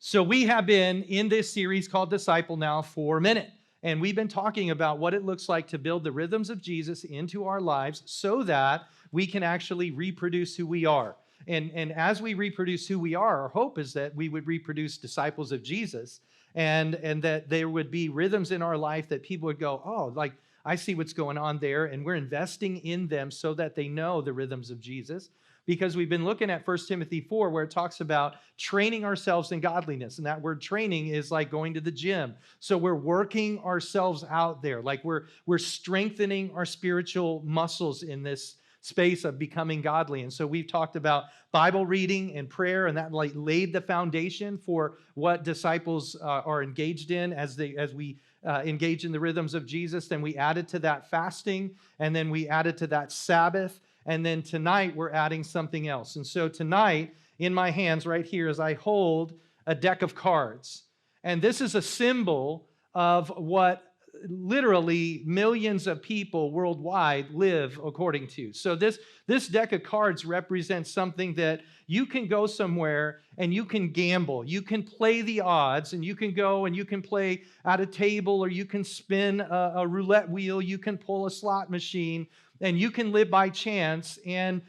So we have been in this series called Disciple now for a minute. And we've been talking about what it looks like to build the rhythms of Jesus into our lives so that we can actually reproduce who we are. And as we reproduce who we are, our hope is that we would reproduce disciples of Jesus and that there would be rhythms in our life that people would go, oh, like I see what's going on there. And we're investing in them so that they know the rhythms of Jesus. Because we've been looking at 1 Timothy 4, where it talks about training ourselves in godliness. And that word training is like going to the gym. So we're working ourselves out there. Like we're strengthening our spiritual muscles in this space of becoming godly. And so we've talked about Bible reading and prayer, and that like laid the foundation for what disciples are engaged in as we engage in the rhythms of Jesus. Then we added to that fasting, and then we added to that Sabbath. And then tonight, we're adding something else. And so tonight, in my hands right here, as I hold a deck of cards. And this is a symbol of what literally millions of people worldwide live according to. So this deck of cards represents something that you can go somewhere and you can gamble. You can play the odds, and you can go and you can play at a table, or you can spin a roulette wheel. You can pull a slot machine. And you can live by chance, and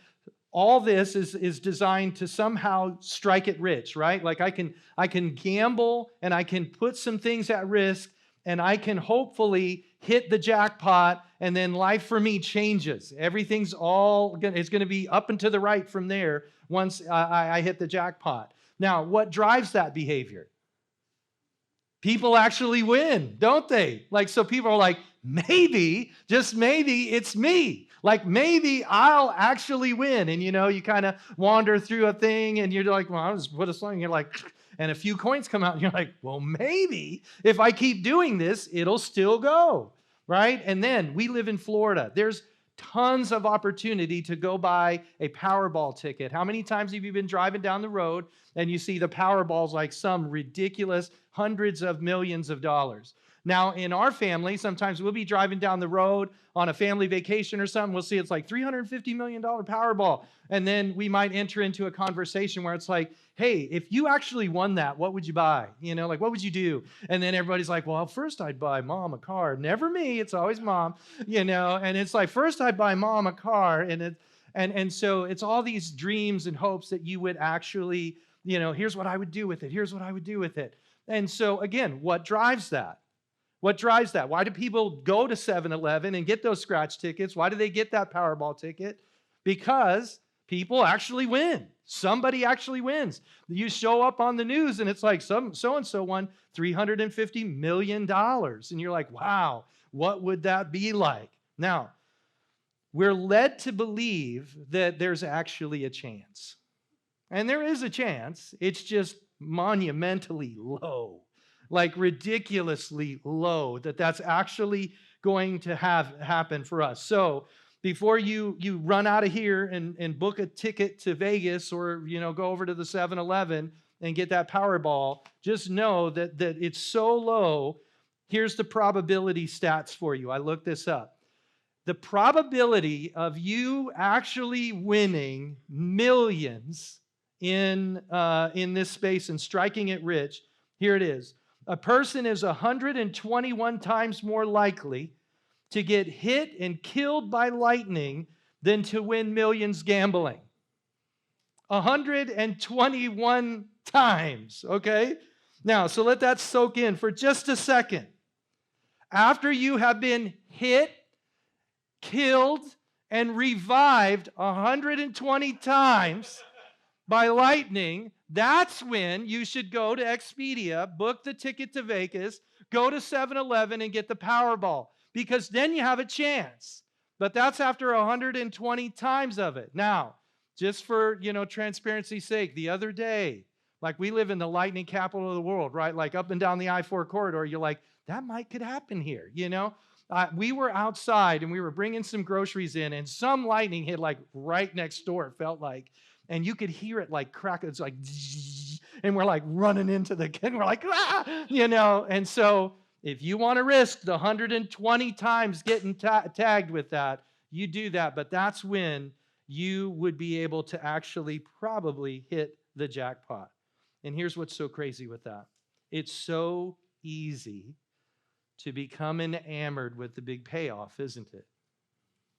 all this is designed to somehow strike it rich, right? Like I can gamble, and I can put some things at risk, and I can hopefully hit the jackpot, and then life for me changes. Everything's it's going to be up and to the right from there once I hit the jackpot. Now, what drives that behavior? People actually win, don't they? Like, so people are like, maybe, just maybe, it's me. Like, maybe I'll actually win. And, you kind of wander through a thing, and you're like, well, I'll just put a song. You're like, and a few coins come out, and you're like, well, maybe if I keep doing this, it'll still go, right? And then we live in Florida. There's tons of opportunity to go buy a Powerball ticket. How many times have you been driving down the road and you see the Powerball's like some ridiculous hundreds of millions of dollars? Now, in our family, sometimes we'll be driving down the road on a family vacation or something. We'll see it's like $350 million Powerball. And then we might enter into a conversation where it's like, hey, if you actually won that, what would you buy? Like, what would you do? And then everybody's like, well, first I'd buy mom a car. Never me. It's always mom, and it's like, first I'd buy mom a car. And so it's all these dreams and hopes that you would actually, here's what I would do with it. Here's what I would do with it. And so again, what drives that? What drives that? Why do people go to 7-Eleven and get those scratch tickets? Why do they get that Powerball ticket? Because people actually win. Somebody actually wins. You show up on the news and it's like so-and-so won $350 million. And you're like, wow, what would that be like? Now, we're led to believe that there's actually a chance. And there is a chance. It's just monumentally low. Like ridiculously low, that's actually going to happen for us. So before you run out of here and book a ticket to Vegas, or go over to the 7-Eleven and get that Powerball, just know that it's so low. Here's the probability stats for you. I looked this up. The probability of you actually winning millions in this space and striking it rich, here it is. A person is 121 times more likely to get hit and killed by lightning than to win millions gambling. 121 times, okay? Now, so let that soak in for just a second. After you have been hit, killed, and revived 120 times by lightning, that's when you should go to Expedia, book the ticket to Vegas, go to 7-Eleven and get the Powerball, because then you have a chance. But that's after 120 times of it. Now, just for, transparency's sake, the other day, like we live in the lightning capital of the world, right? Like up and down the I-4 corridor, you're like, that could happen here, We were outside and we were bringing some groceries in, and some lightning hit like right next door, it felt like. And you could hear it like crack. It's like, and we're like running into the kid. And we're like, And so if you want to risk the 120 times getting tagged with that, you do that. But that's when you would be able to actually probably hit the jackpot. And here's what's so crazy with that. It's so easy to become enamored with the big payoff, isn't it?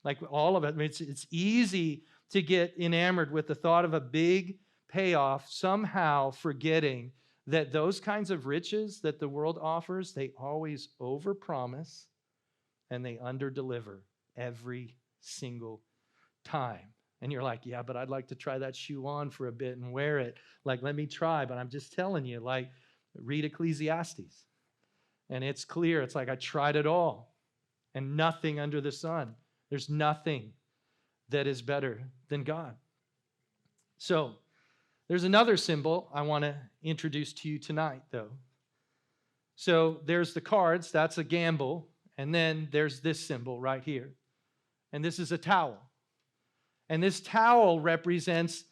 Like all of it, I mean, it's easy to get enamored with the thought of a big payoff, somehow forgetting that those kinds of riches that the world offers, they always overpromise and they underdeliver every single time. And you're like, yeah, but I'd like to try that shoe on for a bit and wear it. Like, let me try. But I'm just telling you, like, read Ecclesiastes. And it's clear. It's like I tried it all and nothing under the sun. There's nothing that is better than God. So there's another symbol I want to introduce to you tonight, though. So there's the cards. That's a gamble. And then there's this symbol right here. And this is a towel. And this towel represents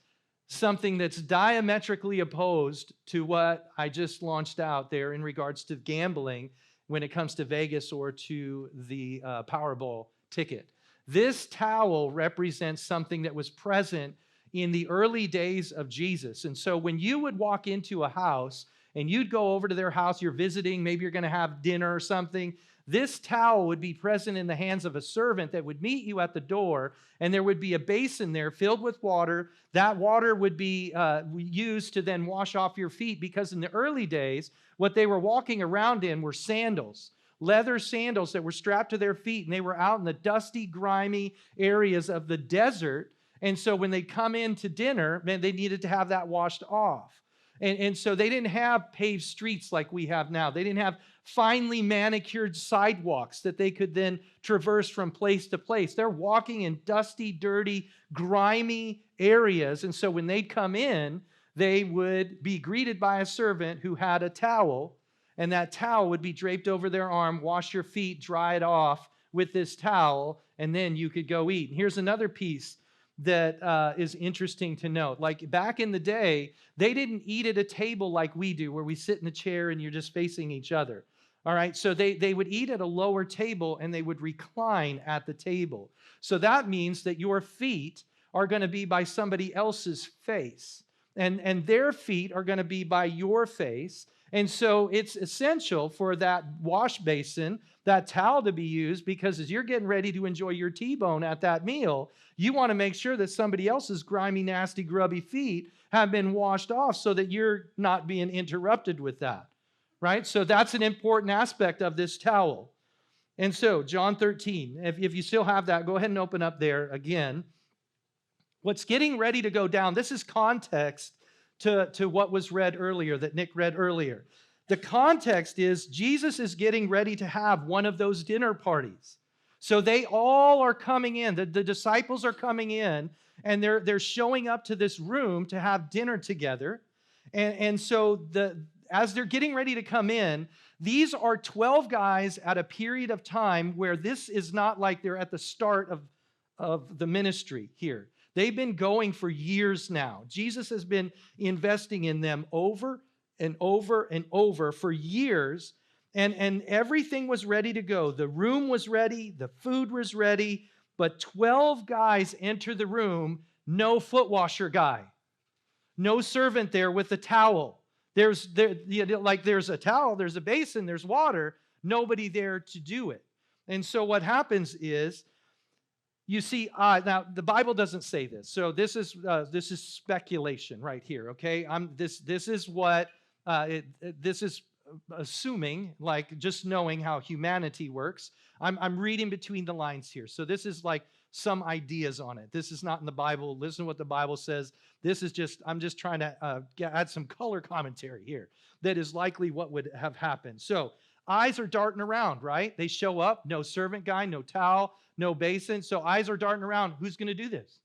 something that's diametrically opposed to what I just launched out there in regards to gambling when it comes to Vegas or to the Powerball ticket. This towel represents something that was present in the early days of Jesus. And so when you would walk into a house and you'd go over to their house, you're visiting, maybe you're going to have dinner or something, this towel would be present in the hands of a servant that would meet you at the door, and there would be a basin there filled with water. That water would be used to then wash off your feet, because in the early days, what they were walking around in were sandals, leather sandals that were strapped to their feet, and they were out in the dusty, grimy areas of the desert. And so when they come in to dinner, man, they needed to have that washed off. And so they didn't have paved streets like we have now. They didn't have finely manicured sidewalks that they could then traverse from place to place. They're walking in dusty, dirty, grimy areas. And so when they'd come in, they would be greeted by a servant who had a towel, and that towel would be draped over their arm. Wash your feet, dry it off with this towel, and then you could go eat. And here's another piece that is interesting to note. Like back in the day, they didn't eat at a table like we do, where we sit in a chair and you're just facing each other. All right, so they would eat at a lower table and they would recline at the table. So that means that your feet are going to be by somebody else's face, and their feet are going to be by your face. And so it's essential for that wash basin, that towel, to be used, because as you're getting ready to enjoy your T-bone at that meal, you want to make sure that somebody else's grimy, nasty, grubby feet have been washed off so that you're not being interrupted with that, right? So that's an important aspect of this towel. And so John 13, if you still have that, go ahead and open up there again. What's getting ready to go down, this is context to what was read earlier, that Nick read earlier. The context is Jesus is getting ready to have one of those dinner parties. So they all are coming in. The disciples are coming in, and they're showing up to this room to have dinner together. And so as they're getting ready to come in, these are 12 guys at a period of time where this is not like they're at the start of the ministry here. They've been going for years now. Jesus has been investing in them over and over and over for years, and everything was ready to go. The room was ready, the food was ready, but 12 guys enter the room, no foot washer guy, no servant there with a towel. There's a towel, there's a basin, there's water, nobody there to do it. And so what happens is, you see, now the Bible doesn't say this, so this is speculation right here. Okay, this is what this is assuming, like just knowing how humanity works. I'm reading between the lines here, so this is like some ideas on it. This is not in the Bible. Listen to what the Bible says. This is I'm just trying to add some color commentary here. That is likely what would have happened. So eyes are darting around, right? They show up, no servant guy, no towel, no basin. So eyes are darting around. Who's going to do this?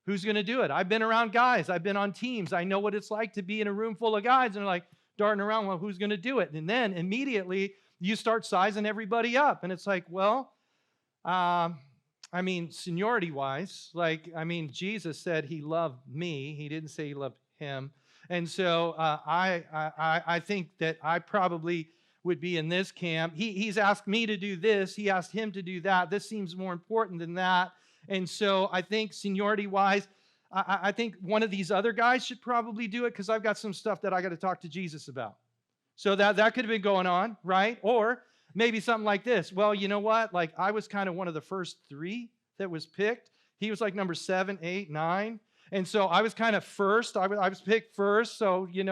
Who's going to do it? I've been around guys. I've been on teams. I know what it's like to be in a room full of guys, and they're like darting around. Well, who's going to do it? And then immediately you start sizing everybody up. And it's like, well, seniority-wise, Jesus said he loved me. He didn't say he loved him. And so I think that I probably would be in this camp. He's asked me to do this. He asked him to do that. This seems more important than that. And so I think seniority-wise, I think one of these other guys should probably do it because I've got some stuff that I got to talk to Jesus about. So that could have been going on, right? Or maybe something like this. Well, you know what? Like I was kind of one of the first three that was picked. He was like number 7, 8, 9. And so I was kind of first. I was picked first. So, you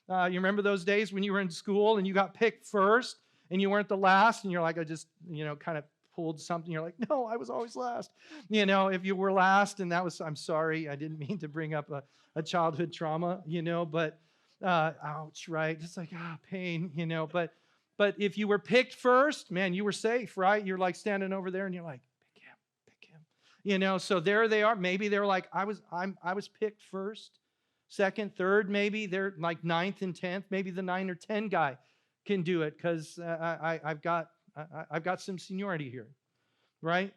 remember those days when you were in school and you got picked first and you weren't the last and you're like, I just, kind of pulled something. You're like, no, I was always last. If you were last and I'm sorry, I didn't mean to bring up a childhood trauma, but ouch, right? It's like, pain, but if you were picked first, man, you were safe, right? You're like standing over there and you're like, pick him. So there they are. Maybe they're like, I was picked first, second, third, maybe they're like 9th and 10th. Maybe the 9 or 10 guy can do it because I've got some seniority here, right?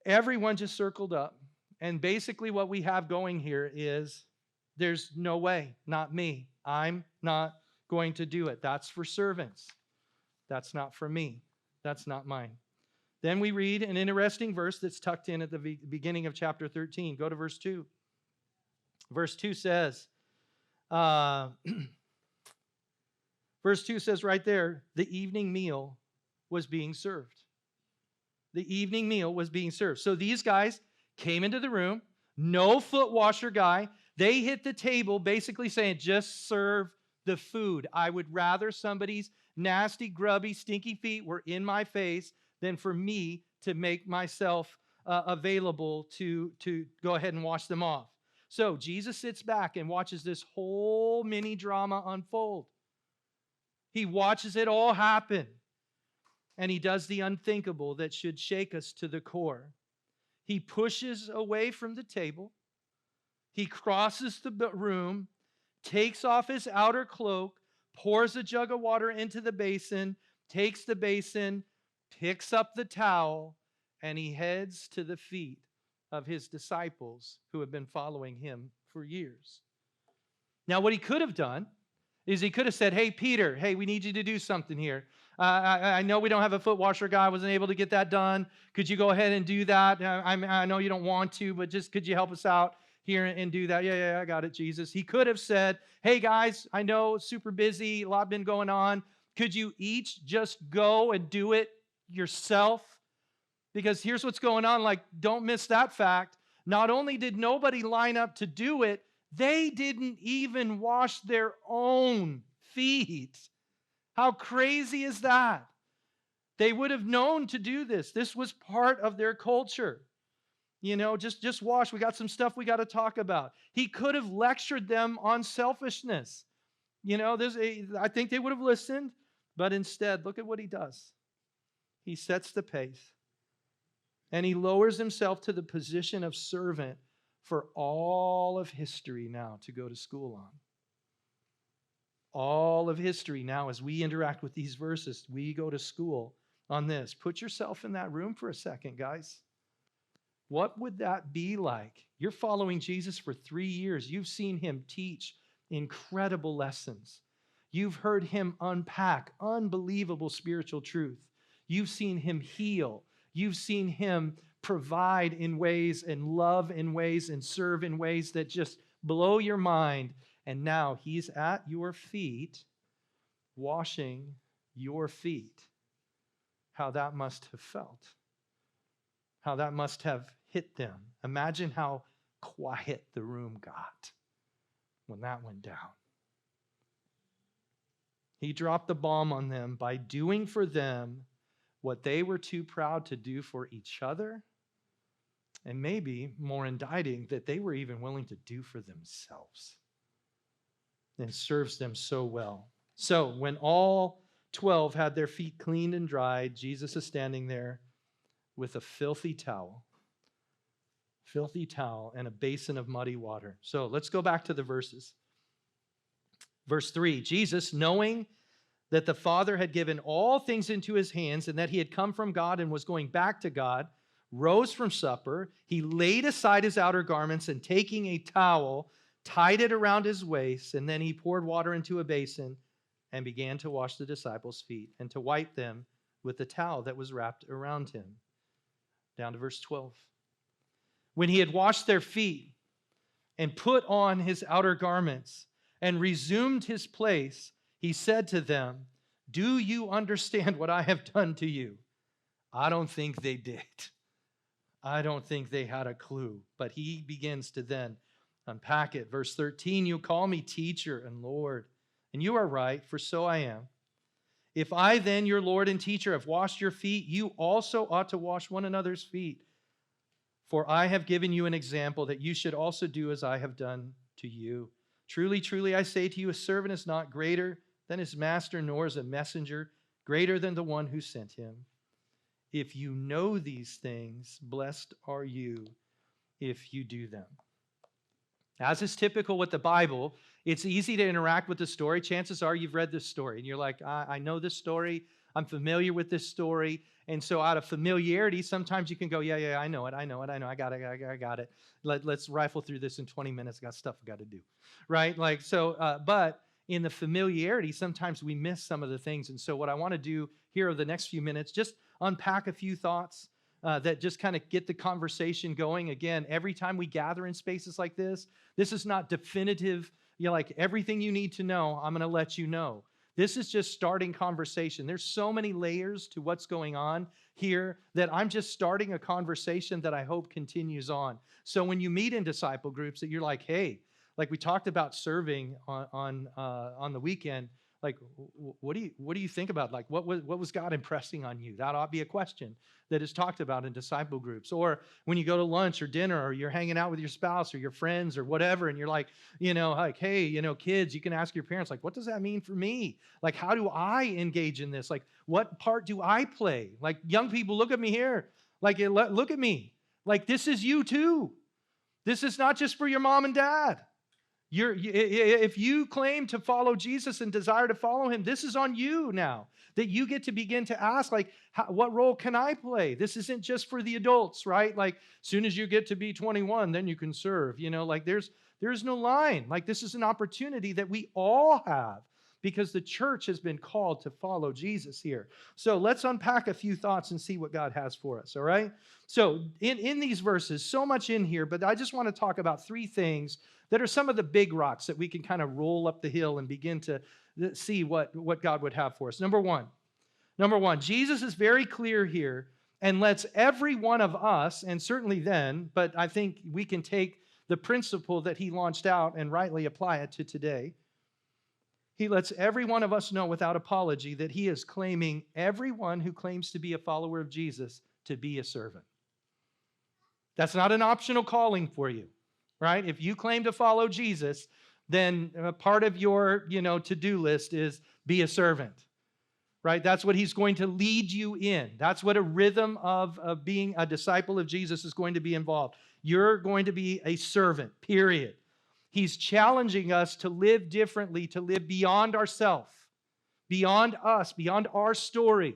Everyone just circled up. And basically what we have going here is there's no way, not me. I'm not going to do it. That's for servants. That's not for me. That's not mine. Then we read an interesting verse that's tucked in at the beginning of chapter 13. Go to verse 2. Verse 2 says, verse 2 says right there, the evening meal was being served. The evening meal was being served. So these guys came into the room, no foot washer guy. They hit the table basically saying, just serve the food. I would rather somebody's nasty, grubby, stinky feet were in my face than for me to make myself available to go ahead and wash them off. So Jesus sits back and watches this whole mini drama unfold. He watches it all happen. And he does the unthinkable that should shake us to the core. He pushes away from the table. He crosses the room, takes off his outer cloak, pours a jug of water into the basin, takes the basin, picks up the towel, and he heads to the feet of his disciples who have been following him for years. Now, what he could have done is he could have said, hey, Peter, hey, we need you to do something here. I know we don't have a foot washer guy. I wasn't able to get that done. Could you go ahead and do that? I know you don't want to, but just could you help us out here and do that? Yeah, I got it, Jesus. He could have said, hey, guys, I know it's super busy. A lot been going on. Could you each just go and do it yourself? Because here's what's going on. Like, don't miss that fact. Not only did nobody line up to do it, they didn't even wash their own feet. How crazy is that? They would have known to do this. This was part of their culture. Just wash. We got some stuff we got to talk about. He could have lectured them on selfishness. I think they would have listened, but instead, look at what he does. He sets the pace, and he lowers himself to the position of servant for all of history now to go to school on. All of history now, as we interact with these verses, we go to school on this. Put yourself in that room for a second, guys. What would that be like? You're following Jesus for 3 years. You've seen him teach incredible lessons. You've heard him unpack unbelievable spiritual truth. You've seen him heal. You've seen him provide in ways and love in ways and serve in ways that just blow your mind. And now he's at your feet, washing your feet. How that must have felt. How that must have hit them. Imagine how quiet the room got when that went down. He dropped the bomb on them by doing for them what they were too proud to do for each other, and maybe more indicting, that they were even willing to do for themselves. And serves them so well. So when all 12 had their feet cleaned and dried, Jesus is standing there with a filthy towel and a basin of muddy water. So let's go back to the verses. Verse 3, Jesus, knowing that the Father had given all things into his hands and that he had come from God and was going back to God, rose from supper. He laid aside his outer garments and taking a towel, tied it around his waist, and then he poured water into a basin and began to wash the disciples' feet and to wipe them with the towel that was wrapped around him. Down to verse 12. When he had washed their feet and put on his outer garments and resumed his place, he said to them, "Do you understand what I have done to you?" I don't think they did. I don't think they had a clue. But he begins to then unpack it. Verse 13, "You call me teacher and Lord, and you are right, for so I am. If I then, your Lord and teacher, have washed your feet, you also ought to wash one another's feet. For I have given you an example that you should also do as I have done to you. Truly, truly, I say to you, a servant is not greater than his master, nor is a messenger greater than the one who sent him. If you know these things, blessed are you if you do them." As is typical with the Bible, it's easy to interact with the story. Chances are you've read this story, and you're like, I know this story. I'm familiar with this story. And so out of familiarity, sometimes you can go, yeah, I know it. I got it. Let's rifle through this in 20 minutes. I got stuff I got to do, right? But in the familiarity, sometimes we miss some of the things. And so what I want to do here over the next few minutes, just unpack a few thoughts that just kind of get the conversation going. Again, every time we gather in spaces like this is not definitive, like everything you need to know, I'm going to let you know. This is just starting conversation. There's so many layers to what's going on here that I'm just starting a conversation that I hope continues on. So when you meet in disciple groups that you're like, hey, like we talked about serving on the weekend, like, what do you think about? Like, what was God impressing on you? That ought to be a question that is talked about in disciple groups. Or when you go to lunch or dinner, or you're hanging out with your spouse or your friends or whatever, and you're like, hey, kids, you can ask your parents, like, what does that mean for me? Like, how do I engage in this? Like, what part do I play? Like, young people, look at me here. Like, look at me. Like, this is you too. This is not just for your mom and dad. If you claim to follow Jesus and desire to follow him, this is on you now, that you get to begin to ask, like, what role can I play? This isn't just for the adults, right? Like, as soon as you get to be 21, then you can serve. Like there's no line. Like, this is an opportunity that we all have because the church has been called to follow Jesus here. So let's unpack a few thoughts and see what God has for us, all right? So in these verses, so much in here, but I just want to talk about three things that are some of the big rocks that we can kind of roll up the hill and begin to see what God would have for us. Number one, Jesus is very clear here and lets every one of us, and certainly then, but I think we can take the principle that he launched out and rightly apply it to today. He lets every one of us know without apology that he is claiming everyone who claims to be a follower of Jesus to be a servant. That's not an optional calling for you. Right? If you claim to follow Jesus, then part of your, to-do list is be a servant. Right? That's what he's going to lead you in. That's what a rhythm of being a disciple of Jesus is going to be involved. You're going to be a servant, period. He's challenging us to live differently, to live beyond ourselves, beyond us, beyond our story.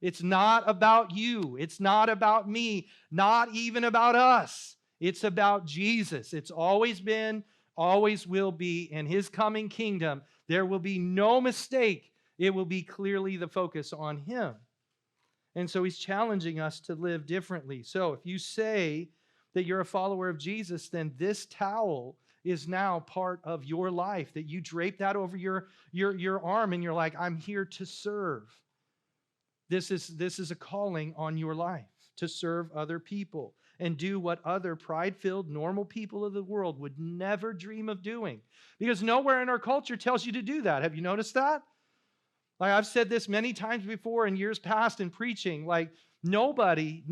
It's not about you. It's not about me, not even about us. It's about Jesus. It's always been, always will be. In his coming kingdom, there will be no mistake. It will be clearly the focus on him. And so he's challenging us to live differently. So if you say that you're a follower of Jesus, then this towel is now part of your life, that you drape that over your arm and you're like, I'm here to serve. This is a calling on your life, to serve other people and do what other pride-filled, normal people of the world would never dream of doing. Because nowhere in our culture tells you to do that. Have you noticed that? Like, I've said this many times before in years past in preaching, like nobody,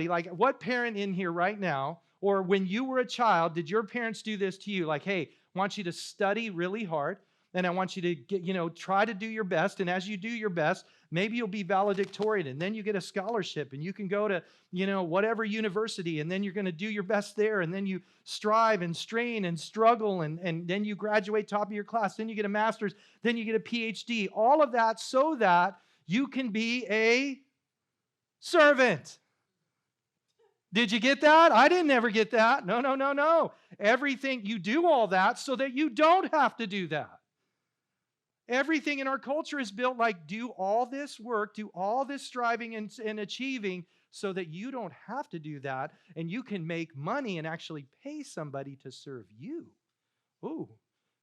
like what parent in here right now, or when you were a child, did your parents do this to you? Like, hey, I want you to study really hard, and I want you to get, try to do your best, and as you do your best, maybe you'll be valedictorian, and then you get a scholarship, and you can go to, whatever university, and then you're going to do your best there, and then you strive and strain and struggle, and then you graduate top of your class, then you get a master's, then you get a PhD. All of that so that you can be a servant. Did you get that? I didn't ever get that. No. Everything, you do all that so that you don't have to do that. Everything in our culture is built like do all this work, do all this striving and achieving so that you don't have to do that and you can make money and actually pay somebody to serve you. Ooh,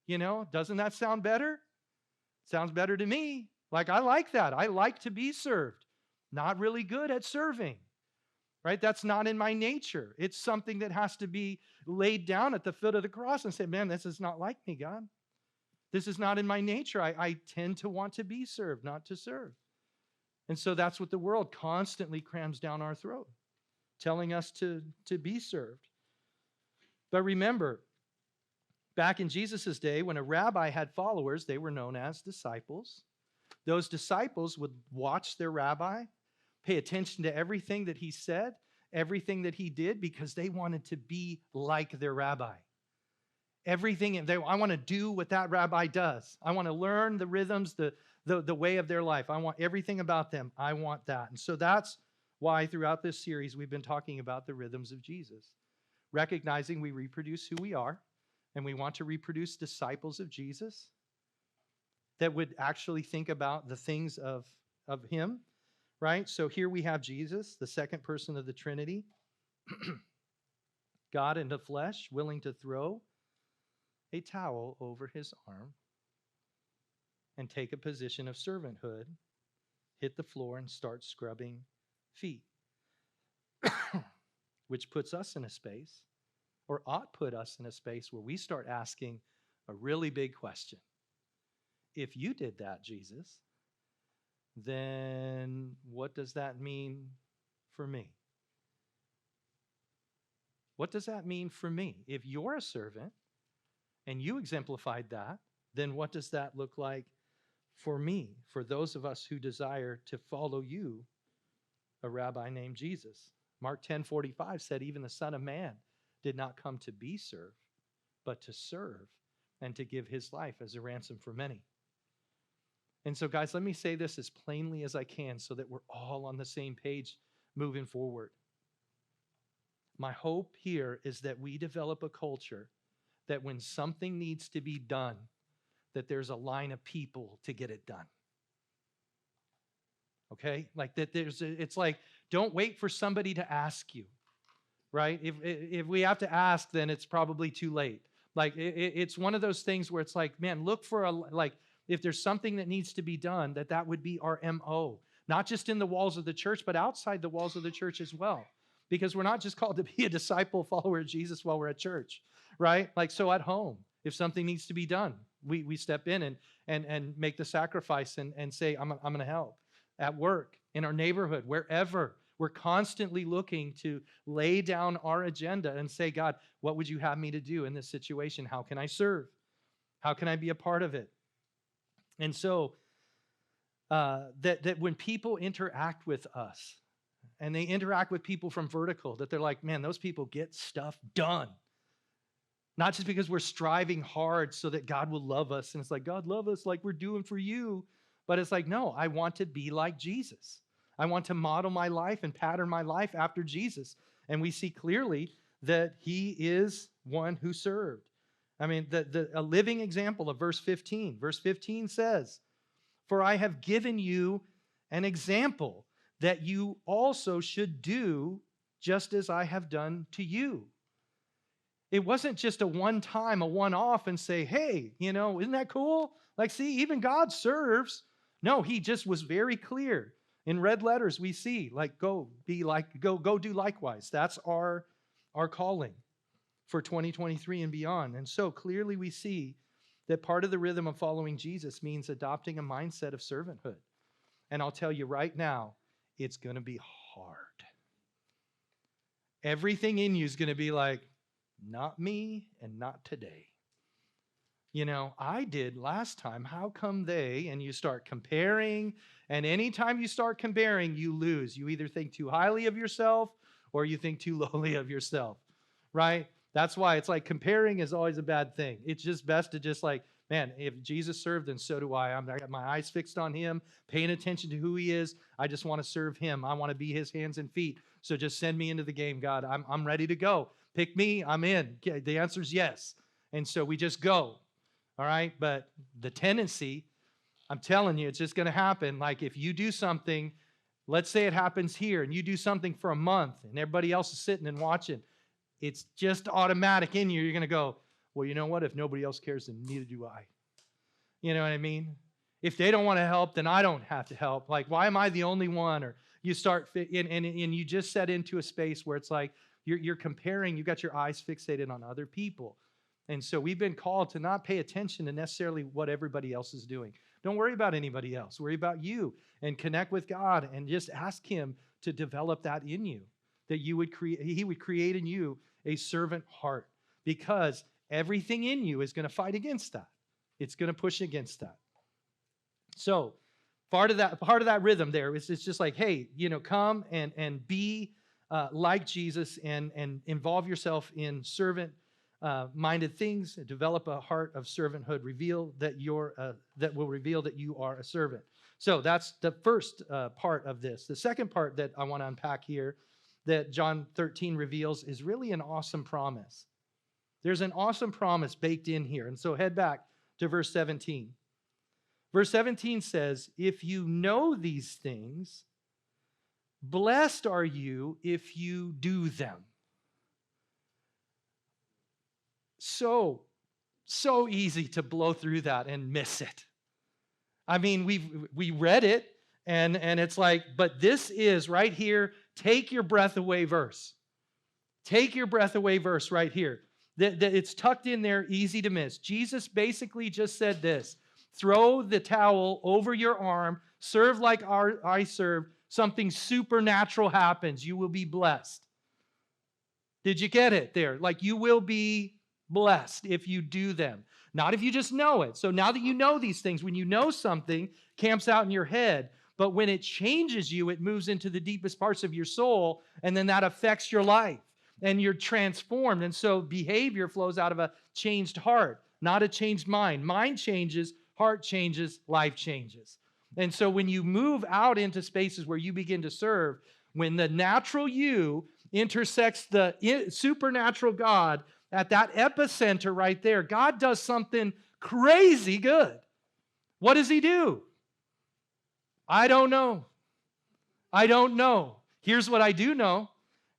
doesn't that sound better? Sounds better to me. Like, I like that. I like to be served. Not really good at serving, right? That's not in my nature. It's something that has to be laid down at the foot of the cross and say, man, this is not like me, God. This is not in my nature. I tend to want to be served, not to serve. And so that's what the world constantly crams down our throat, telling us to be served. But remember, back in Jesus' day, when a rabbi had followers, they were known as disciples. Those disciples would watch their rabbi, pay attention to everything that he said, everything that he did, because they wanted to be like their rabbi. I want to do what that rabbi does. I want to learn the rhythms, the way of their life. I want everything about them. I want that. And so that's why throughout this series we've been talking about the rhythms of Jesus, recognizing we reproduce who we are, and we want to reproduce disciples of Jesus that would actually think about the things of him, right? So here we have Jesus, the second person of the Trinity, God in the flesh, willing to throw a towel over his arm and take a position of servanthood, hit the floor and start scrubbing feet, which puts us in a space, or ought put us in a space where we start asking a really big question. If you did that, Jesus, then what does that mean for me? What does that mean for me? If you're a servant and you exemplified that, then what does that look like for me, for those of us who desire to follow you, a rabbi named Jesus? Mark 10:45 said, even the Son of Man did not come to be served, but to serve and to give his life as a ransom for many. And so, guys, let me say this as plainly as I can so that we're all on the same page moving forward. My hope here is that we develop a culture that when something needs to be done, that there's a line of people to get it done. Okay? Like that it's like, don't wait for somebody to ask you, right? If we have to ask, then it's probably too late. Like it's one of those things where it's like, man, look for if there's something that needs to be done, that would be our MO, not just in the walls of the church, but outside the walls of the church as well. Because we're not just called to be a disciple, follower of Jesus while we're at church, right? Like, so at home, if something needs to be done, we step in and make the sacrifice and say, I'm going to help. At work, in our neighborhood, wherever, we're constantly looking to lay down our agenda and say, God, what would you have me to do in this situation? How can I serve? How can I be a part of it? And so that when people interact with us, and they interact with people from vertical, that they're like, man, those people get stuff done. Not just because we're striving hard so that God will love us. And it's like, God, love us like we're doing for you. But it's like, no, I want to be like Jesus. I want to model my life and pattern my life after Jesus. And we see clearly that he is one who served. I mean, a living example of verse 15. Verse 15 says, for I have given you an example that you also should do just as I have done to you. It wasn't just a one-time, a one-off and say, hey, isn't that cool? Like, see, even God serves. No, he just was very clear. In red letters, we see, like, go do likewise. That's our calling for 2023 and beyond. And so clearly we see that part of the rhythm of following Jesus means adopting a mindset of servanthood. And I'll tell you right now, it's going to be hard. Everything in you is going to be like, not me and not today. I did last time. How come they? And you start comparing. And anytime you start comparing, you lose. You either think too highly of yourself or you think too lowly of yourself, right? That's why it's like comparing is always a bad thing. It's just best to just like, man, if Jesus served, then so do I. I got my eyes fixed on him, paying attention to who he is. I just want to serve him. I want to be his hands and feet. So just send me into the game, God. I'm ready to go. Pick me. I'm in. The answer is yes. And so we just go. All right. But the tendency I'm telling you, it's just going to happen. Like if you do something, let's say it happens here, and you do something for a month, and everybody else is sitting and watching, it's just automatic in you. You're going to go, well, you know what? If nobody else cares, then neither do I. You know what I mean? If they don't want to help, then I don't have to help. Like, why am I the only one? Or you start, and you just set into a space where it's like you're comparing, you got your eyes fixated on other people. And so we've been called to not pay attention to necessarily what everybody else is doing. Don't worry about anybody else. Worry about you and connect with God and just ask him to develop that in you, that you would create, he would create in you a servant heart, because everything in you is going to fight against that. It's going to push against that. So part of that rhythm there is it's just like, hey, come and be like Jesus and involve yourself in servant-minded things. Develop a heart of servanthood. That will reveal that you are a servant. So that's the first part of this. The second part that I want to unpack here that John 13 reveals is really an awesome promise. There's an awesome promise baked in here. And so head back to verse 17. Verse 17 says, if you know these things, blessed are you if you do them. So easy to blow through that and miss it. I mean, we read it, and it's like, but this is right here, take your breath away verse. Take your breath away verse right here. That it's tucked in there, easy to miss. Jesus basically just said this: throw the towel over your arm, serve like I served, something supernatural happens. You will be blessed. Did you get it there? Like, you will be blessed if you do them. Not if you just know it. So now that you know these things, when you know something, camps out in your head. But when it changes you, it moves into the deepest parts of your soul, and then that affects your life. And you're transformed. And so behavior flows out of a changed heart, not a changed mind. Mind changes, heart changes, life changes. And so when you move out into spaces where you begin to serve, when the natural you intersects the supernatural God at that epicenter right there, God does something crazy good. What does he do? I don't know. I don't know. Here's what I do know.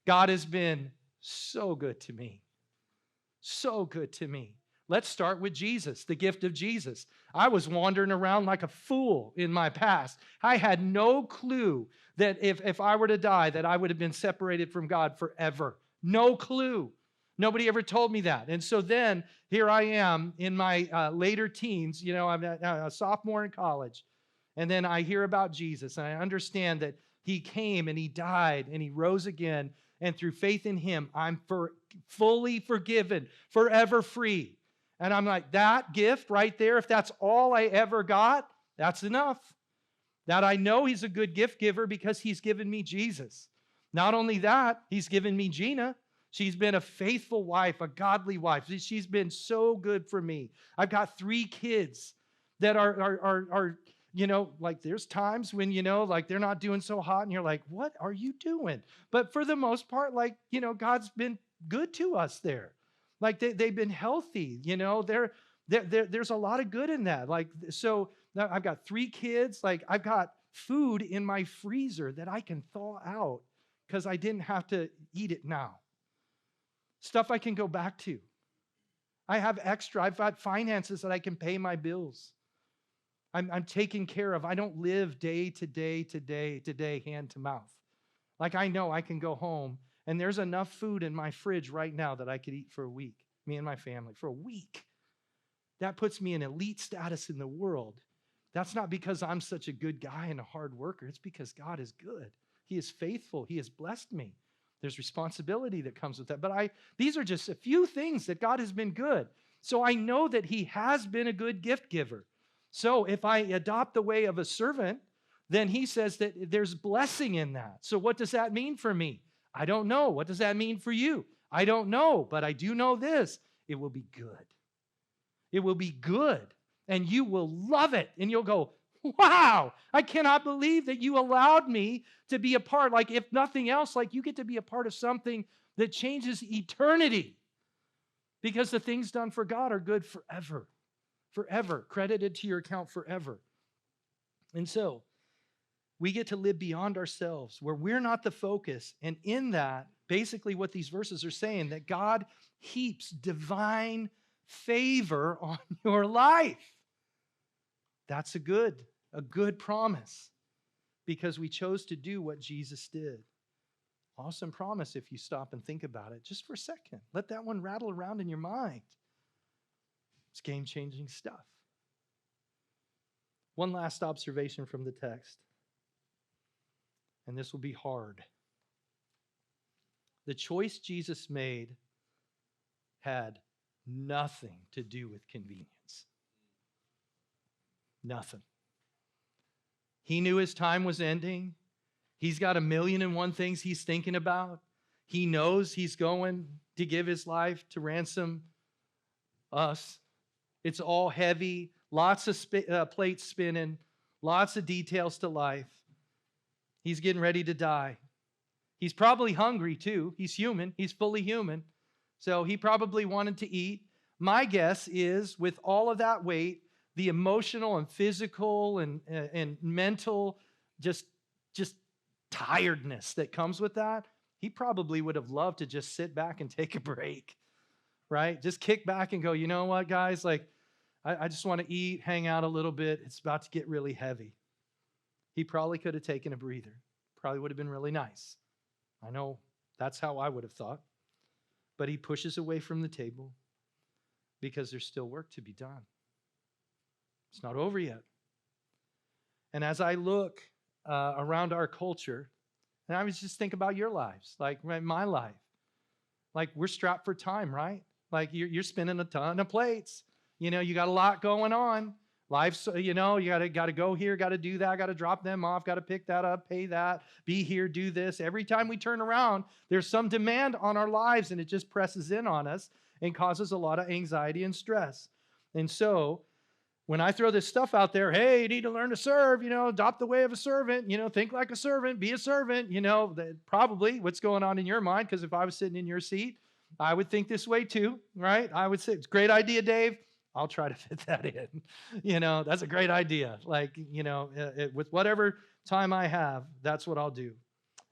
God has been so good to me. So good to me. Let's start with Jesus, the gift of Jesus. I was wandering around like a fool in my past. I had no clue that if I were to die, that I would have been separated from God forever. No clue. Nobody ever told me that. And so then here I am in my later teens. I'm a sophomore in college. And then I hear about Jesus, and I understand that he came and he died and he rose again. And through faith in him, I'm fully forgiven, forever free. And I'm like, that gift right there, if that's all I ever got, that's enough. That I know he's a good gift giver because he's given me Jesus. Not only that, he's given me Gina. She's been a faithful wife, a godly wife. She's been so good for me. I've got 3 kids that are like there's times when, like they're not doing so hot and you're like, what are you doing? But for the most part, like, God's been good to us there. Like they've been healthy, there's a lot of good in that. Like, so now I've got 3 kids. Like, I've got food in my freezer that I can thaw out because I didn't have to eat it now. Stuff I can go back to. I have extra. I've got finances that I can pay my bills. I'm taken care of. I don't live day to day, hand to mouth. Like, I know I can go home and there's enough food in my fridge right now that I could eat for a week, me and my family, for a week. That puts me in elite status in the world. That's not because I'm such a good guy and a hard worker. It's because God is good. He is faithful. He has blessed me. There's responsibility that comes with that. But these are just a few things that God has been good. So I know that he has been a good gift giver. So if I adopt the way of a servant, then he says that there's blessing in that. So what does that mean for me? I don't know. What does that mean for you? I don't know, but I do know this. It will be good. It will be good, and you will love it, and you'll go, wow, I cannot believe that you allowed me to be a part. Like, if nothing else, like, you get to be a part of something that changes eternity, because the things done for God are good forever. Forever, credited to your account forever. And so we get to live beyond ourselves where we're not the focus. And in that, basically what these verses are saying, that God heaps divine favor on your life. That's a good promise because we chose to do what Jesus did. Awesome promise if you stop and think about it just for a second. Let that one rattle around in your mind. It's game-changing stuff. One last observation from the text, and this will be hard. The choice Jesus made had nothing to do with convenience. Nothing. He knew his time was ending. He's got 1,000,001 things he's thinking about. He knows he's going to give his life to ransom us. It's all heavy, lots of plates spinning, lots of details to life. He's getting ready to die. He's probably hungry too. He's human. He's fully human. So he probably wanted to eat. My guess is with all of that weight, the emotional and physical and mental just tiredness that comes with that, he probably would have loved to just sit back and take a break, right? Just kick back and go, you know what, guys? Like, I just want to eat, hang out a little bit. It's about to get really heavy. He probably could have taken a breather. Probably would have been really nice. I know that's how I would have thought. But he pushes away from the table because there's still work to be done. It's not over yet. And as I look around our culture, and I was just think about your lives, like my life. Like we're strapped for time, right? Like you're spinning a ton of plates. You know, you got a lot going on. Life's, you know, you got to go here, got to do that, got to drop them off, got to pick that up, pay that, be here, do this. Every time we turn around, there's some demand on our lives, and it just presses in on us and causes a lot of anxiety and stress. And so when I throw this stuff out there, hey, you need to learn to serve, you know, adopt the way of a servant, you know, think like a servant, be a servant, you know, probably what's going on in your mind, because if I was sitting in your seat, I would think this way too, right? I would say, it's a great idea, Dave. I'll try to fit that in. You know, that's a great idea. Like, you know, with whatever time I have, that's what I'll do.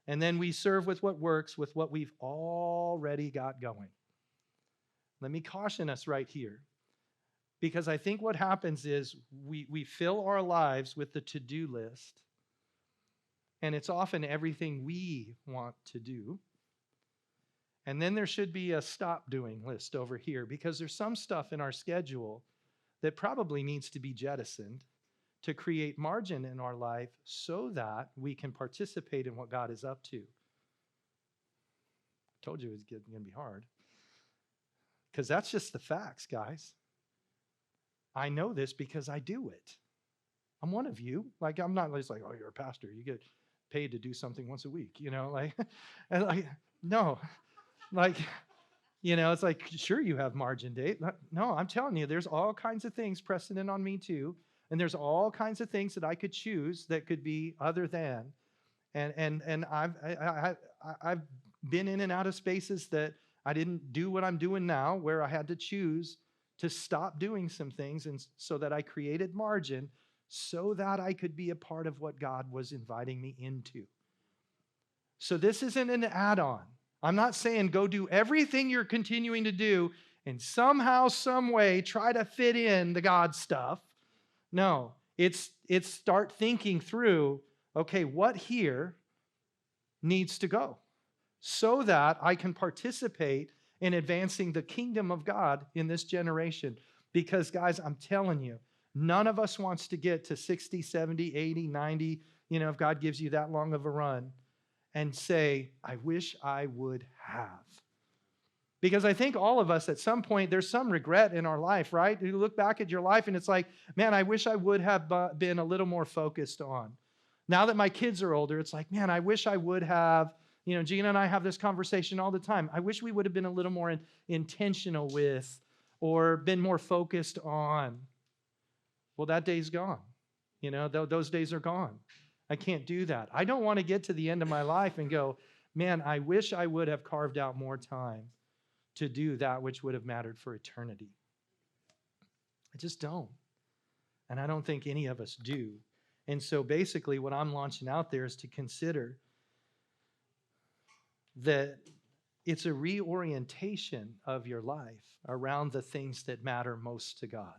And then we serve with what works, with what we've already got going. Let me caution us right here, because I think what happens is we fill our lives with the to-do list, and it's often everything we want to do. And then there should be a stop doing list over here, because there's some stuff in our schedule that probably needs to be jettisoned to create margin in our life so that we can participate in what God is up to. I told you it was going to be hard, because that's just the facts, guys. I know this because I do it. I'm one of you. Like, I'm not just like, oh, you're a pastor, you get paid to do something once a week, you know, like, and like, no. Like, you know, it's like, sure, you have margin, Dave. No, I'm telling you, there's all kinds of things pressing in on me too. And there's all kinds of things that I could choose that could be other than. And I've been in and out of spaces that I didn't do what I'm doing now, where I had to choose to stop doing some things, and so that I created margin so that I could be a part of what God was inviting me into. So this isn't an add-on. I'm not saying go do everything you're continuing to do and somehow, some way try to fit in the God stuff. No, it's start thinking through, okay, what here needs to go so that I can participate in advancing the kingdom of God in this generation. Because, guys, I'm telling you, none of us wants to get to 60, 70, 80, 90, you know, if God gives you that long of a run, and say, I wish I would have. Because I think all of us at some point, there's some regret in our life, right? You look back at your life and it's like, man, I wish I would have been a little more focused on. Now that my kids are older, it's like, man, I wish I would have, you know, Gina and I have this conversation all the time. I wish we would have been a little more intentional with, or been more focused on. Well, that day's gone. You know, those days are gone. I can't do that. I don't want to get to the end of my life and go, man, I wish I would have carved out more time to do that which would have mattered for eternity. I just don't. And I don't think any of us do. And so basically what I'm launching out there is to consider that it's a reorientation of your life around the things that matter most to God.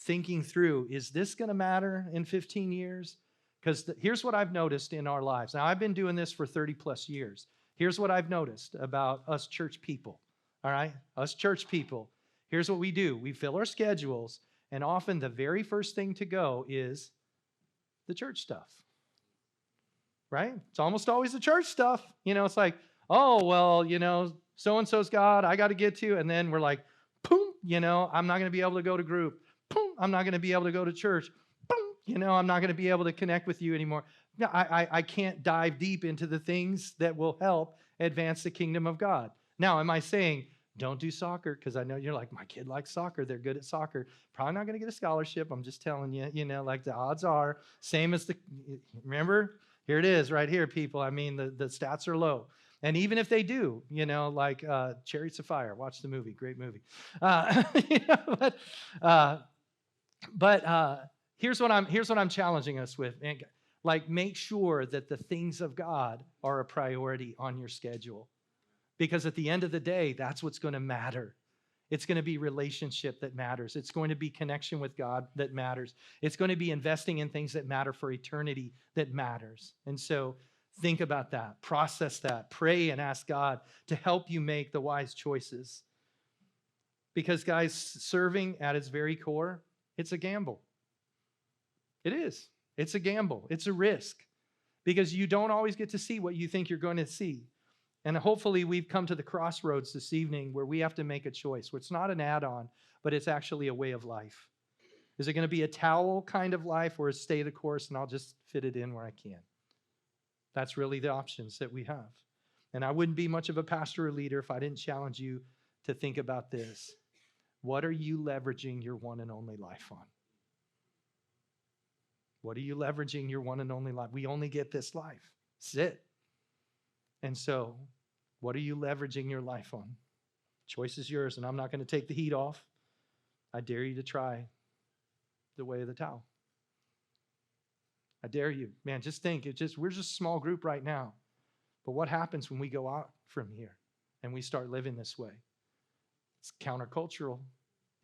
Thinking through, is this going to matter in 15 years? Because here's what I've noticed in our lives. Now, I've been doing this for 30 plus years. Here's what I've noticed about us church people, all right? Us church people. Here's what we do. We fill our schedules, and often the very first thing to go is the church stuff, right? It's almost always the church stuff. It's like, oh, well, so-and-so's God, I got to get to. And then we're like, boom, I'm not going to be able to go to group. Boom, I'm not going to be able to go to church. Boom, I'm not going to be able to connect with you anymore. No, I can't dive deep into the things that will help advance the kingdom of God. Now, am I saying don't do soccer? Because I know you're like, my kid likes soccer. They're good at soccer. Probably not going to get a scholarship. I'm just telling you, like the odds are same as remember, here it is right here, people. I mean, the stats are low. And even if they do, like Chariots of Fire, watch the movie, great movie. But here's what I'm challenging us with. Like, make sure that the things of God are a priority on your schedule. Because at the end of the day, that's what's going to matter. It's going to be relationship that matters. It's going to be connection with God that matters. It's going to be investing in things that matter for eternity that matters. And so think about that, process that, pray and ask God to help you make the wise choices. Because guys, serving at its very core, it's a gamble. It is. It's a gamble. It's a risk. Because you don't always get to see what you think you're going to see. And hopefully we've come to the crossroads this evening where we have to make a choice, where it's not an add-on, but it's actually a way of life. Is it going to be a towel kind of life, or stay the course and I'll just fit it in where I can? That's really the options that we have. And I wouldn't be much of a pastor or leader if I didn't challenge you to think about this. What are you leveraging your one and only life on? What are you leveraging your one and only life? We only get this life. That's it. And so, what are you leveraging your life on? Choice is yours, and I'm not going to take the heat off. I dare you to try the way of the towel. I dare you. Man, just think, we're just a small group right now. But what happens when we go out from here and we start living this way? It's countercultural.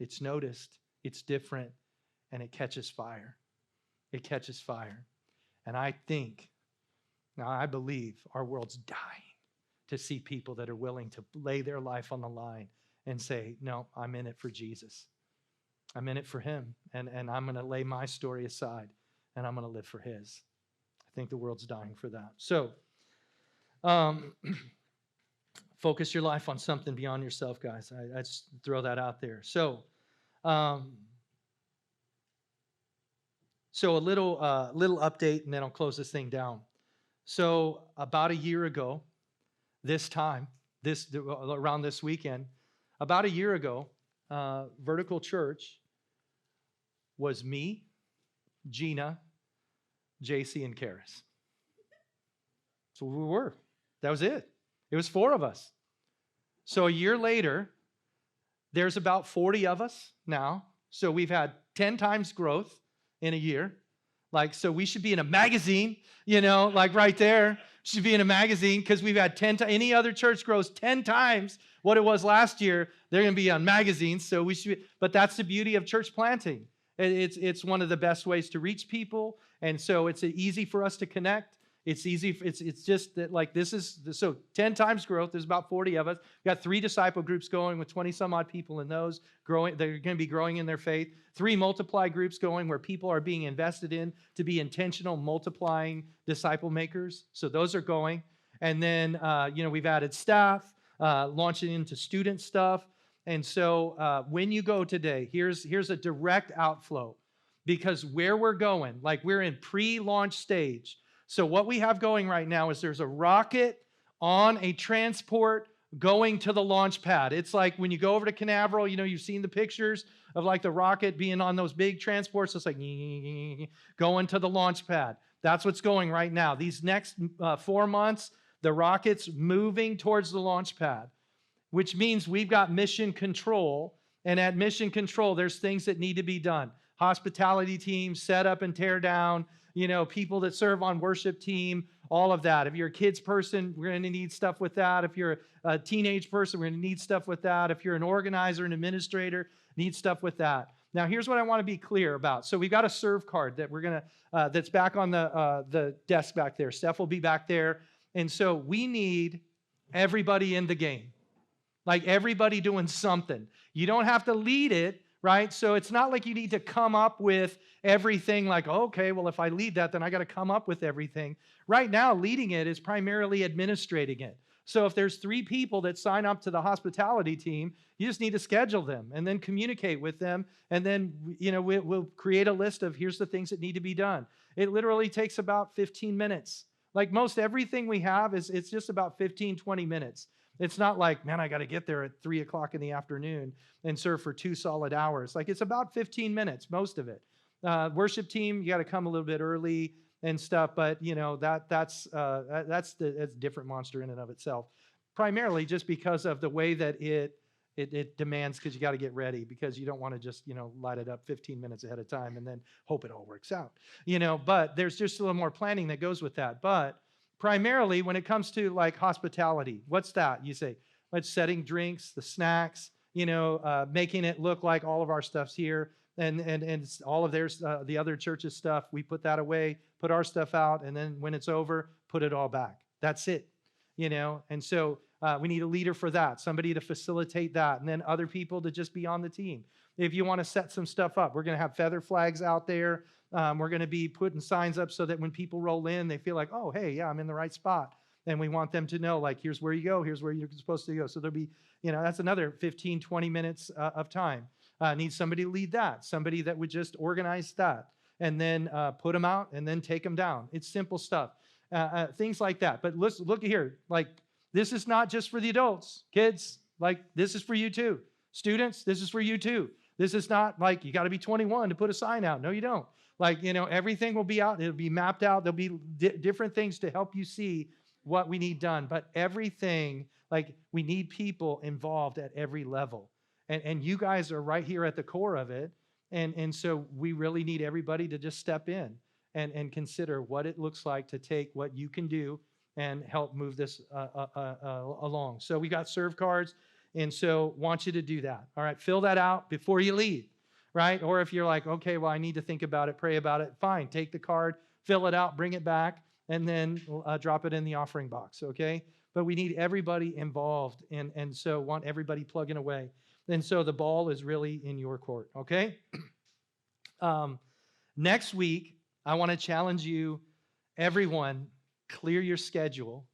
It's noticed. It's different. And it catches fire. It catches fire. And I believe our world's dying to see people that are willing to lay their life on the line and say, no, I'm in it for Jesus. I'm in it for him. And I'm going to lay my story aside and I'm going to live for his. I think the world's dying for that. So, focus your life on something beyond yourself, guys. I just throw that out there. So a little update, and then I'll close this thing down. So about a year ago, around this weekend, about a year ago, Vertical Church was me, Gina, JC, and Karis. So we were. That was it. It was 4 of us. So a year later, there's about 40 of us now. So we've had 10 times growth in a year. So we should be in a magazine, right there. Should be in a magazine because we've had 10 times. Any other church grows 10 times what it was last year. They're going to be on magazines. So we should. But that's the beauty of church planting. It's one of the best ways to reach people, and so it's easy for us to connect. It's easy. It's just that this is so 10 times growth. There's about 40 of us. We got 3 disciple groups going with 20 some odd people in those growing. They're going to be growing in their faith. 3 multiply groups going where people are being invested in to be intentional multiplying disciple makers. So those are going. And then we've added staff, launching into student stuff. And so when you go today, here's a direct outflow, because where we're going, we're in pre-launch stage. So what we have going right now is there's a rocket on a transport going to the launch pad. It's like when you go over to Canaveral, you've seen the pictures of the rocket being on those big transports. It's going to the launch pad. That's what's going right now. These next 4 months, the rocket's moving towards the launch pad, which means we've got mission control. And at mission control, there's things that need to be done. hospitality team, set up and tear down, people that serve on worship team, all of that. If you're a kids person, we're going to need stuff with that. If you're a teenage person, we're going to need stuff with that. If you're an organizer, an administrator, need stuff with that. Now, here's what I want to be clear about. So we've got a serve card that we're going to, that's back on the desk back there. Steph will be back there. And so we need everybody in the game, like everybody doing something. You don't have to lead it, right? So it's not like you need to come up with everything like, okay, well, if I lead that, then I got to come up with everything. Right now, leading it is primarily administrating it. So if there's 3 people that sign up to the hospitality team, you just need to schedule them and then communicate with them. And then, we'll create a list of here's the things that need to be done. It literally takes about 15 minutes. Like most everything we have it's just about 15, 20 minutes. It's not like, man, I got to get there at 3 o'clock in the afternoon and serve for 2 solid hours. Like it's about 15 minutes, most of it. Worship team, you got to come a little bit early and stuff, but that's a different monster in and of itself. Primarily just because of the way that it demands, because you got to get ready, because you don't want to just light it up 15 minutes ahead of time and then hope it all works out. But there's just a little more planning that goes with that. But primarily when it comes to like hospitality, what's that? You say, it's setting drinks, the snacks, making it look like all of our stuff's here. And all of theirs, the other church's stuff, we put that away, put our stuff out, and then when it's over, put it all back. That's it, And so we need a leader for that, somebody to facilitate that, and then other people to just be on the team. If you want to set some stuff up, we're going to have feather flags out there. We're going to be putting signs up so that when people roll in, they feel like, oh, hey, yeah, I'm in the right spot. And we want them to know, like, here's where you go, here's where you're supposed to go. So there'll be, that's another 15, 20 minutes of time. Need somebody to lead that, somebody that would just organize that, and then put them out and then take them down. It's simple stuff, things like that. But look here, like this is not just for the adults, kids, like this is for you too. Students, this is for you too. This is not like you got to be 21 to put a sign out. No, you don't. Like, everything will be out. It'll be mapped out. There'll be different things to help you see what we need done. But everything, like we need people involved at every level. And you guys are right here at the core of it. And so we really need everybody to just step in and consider what it looks like to take what you can do and help move this along. So we got serve cards, and so want you to do that. All right, fill that out before you leave, right? Or if you're like, okay, well, I need to think about it, pray about it, fine. Take the card, fill it out, bring it back, and then drop it in the offering box, okay? But we need everybody involved, and so want everybody plugging away. And so the ball is really in your court, okay? Next week, I want to challenge you, everyone, clear your schedule,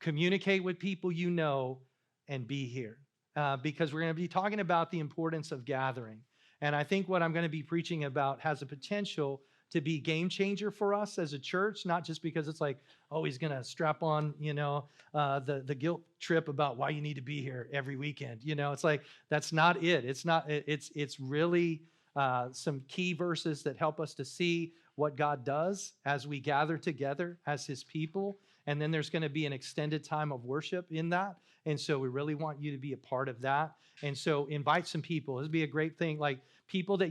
communicate with people you know, and be here. Because we're going to be talking about the importance of gathering. And I think what I'm going to be preaching about has a potential to be game changer for us as a church, not just because it's like, oh, he's going to strap on, the guilt trip about why you need to be here every weekend. It's like, that's not it. It's really some key verses that help us to see what God does as we gather together as his people. And then there's going to be an extended time of worship in that. And so we really want you to be a part of that. And so invite some people. This would be a great thing, like people that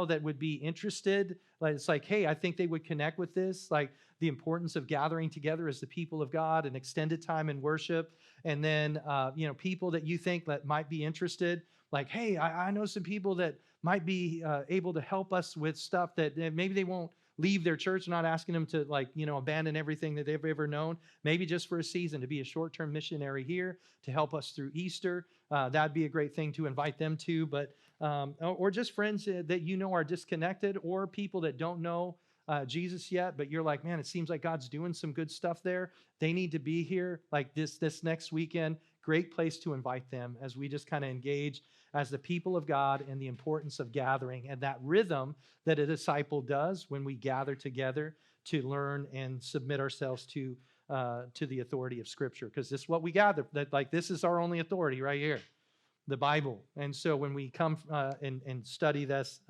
that would be interested. Like it's like, hey, I think they would connect with this. Like the importance of gathering together as the people of God, an extended time in worship. And then, people that you think that might be interested. Like, hey, I know some people that might be able to help us with stuff that maybe they won't leave their church. Not asking them to abandon everything that they've ever known, maybe just for a season to be a short-term missionary here to help us through Easter. That'd be a great thing to invite them to, but or just friends that are disconnected, or people that don't know Jesus yet, but you're like, man, it seems like God's doing some good stuff there. They need to be here like this next weekend. Great place to invite them as we just kind of engage as the people of God and the importance of gathering and that rhythm that a disciple does when we gather together to learn and submit ourselves to the authority of Scripture. Because this is what we gather. This is our only authority right here, the Bible. And so when we come and study this,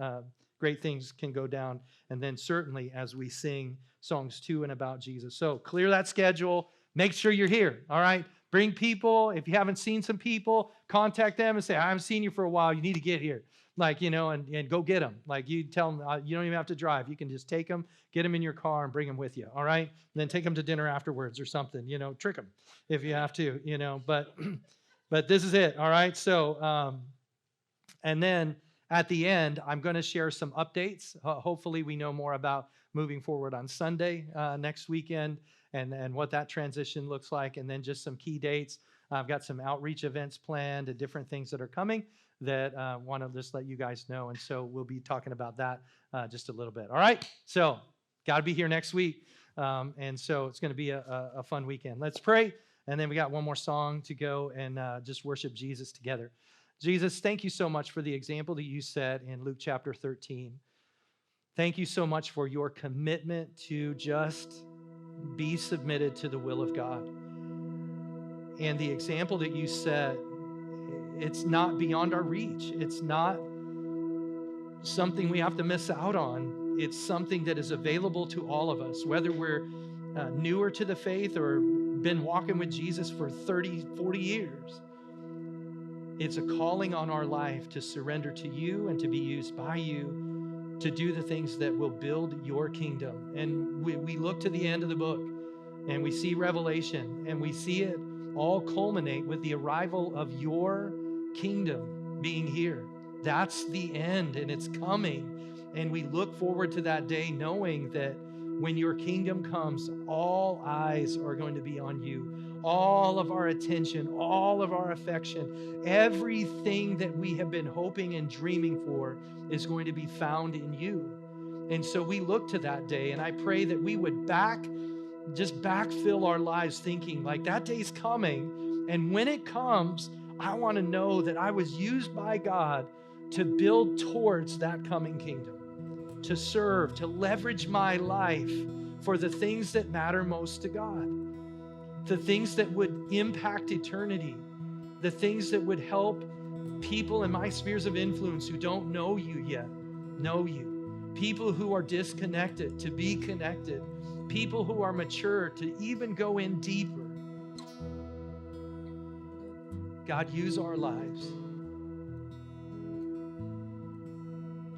great things can go down. And then certainly as we sing songs to and about Jesus. So clear that schedule. Make sure you're here, all right? Bring people. If you haven't seen some people, contact them and say, I haven't seen you for a while. You need to get here. Like, and go get them. Like, you tell them, you don't even have to drive. You can just take them, get them in your car, and bring them with you. All right. And then take them to dinner afterwards or something. Trick them if you have to. But but this is it. All right. So and then at the end, I'm going to share some updates. Hopefully, we know more about moving forward on Sunday next weekend and what that transition looks like, and then just some key dates. I've got some outreach events planned and different things that are coming that I want to just let you guys know. And so we'll be talking about that just a little bit. All right. So got to be here next week. And so it's going to be a fun weekend. Let's pray. And then we got one more song to go and just worship Jesus together. Jesus, thank you so much for the example that you set in Luke chapter 13. Thank you so much for your commitment to just be submitted to the will of God. And the example that you set, it's not beyond our reach. It's not something we have to miss out on. It's something that is available to all of us, whether we're newer to the faith or been walking with Jesus for 30, 40 years. It's a calling on our life to surrender to you and to be used by you to do the things that will build your kingdom. And we look to the end of the book and we see Revelation and we see it all culminate with the arrival of your kingdom being here. That's the end, and it's coming. And we look forward to that day knowing that when your kingdom comes, all eyes are going to be on you. All of our attention, all of our affection, everything that we have been hoping and dreaming for is going to be found in you. And so we look to that day, and I pray that we would backfill our lives thinking like that day's coming. And when it comes, I want to know that I was used by God to build towards that coming kingdom, to serve, to leverage my life for the things that matter most to God, the things that would impact eternity, the things that would help people in my spheres of influence who don't know you yet know you, people who are disconnected to be connected, people who are mature to even go in deeper. God, use our lives.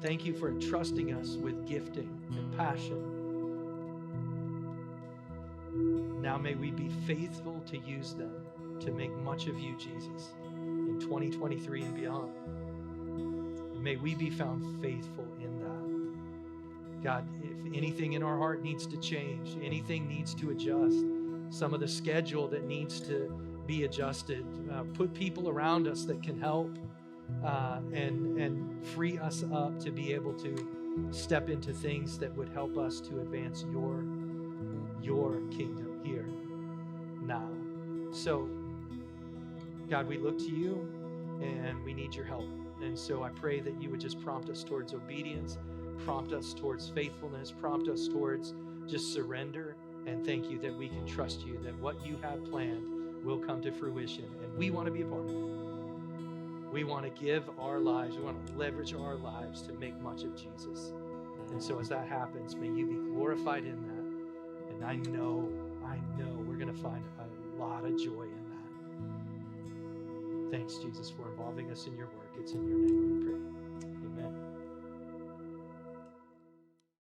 Thank you for entrusting us with gifting and passion. Now may we be faithful to use them to make much of you, Jesus, in 2023 and beyond. And may we be found faithful in that. God, if anything in our heart needs to change, anything needs to adjust, some of the schedule that needs to be adjusted, put people around us that can help and free us up to be able to step into things that would help us to advance your kingdom here now. So, God, we look to you and we need your help. And so I pray that you would just prompt us towards obedience, prompt us towards faithfulness, prompt us towards just surrender. And thank you that we can trust you, that what you have planned will come to fruition. And we want to be a part of it. We want to give our lives, we want to leverage our lives to make much of Jesus. And so as that happens, may you be glorified in that. And I know we're going to find a lot of joy in that. Thanks, Jesus, for involving us in your work. It's in your name we pray.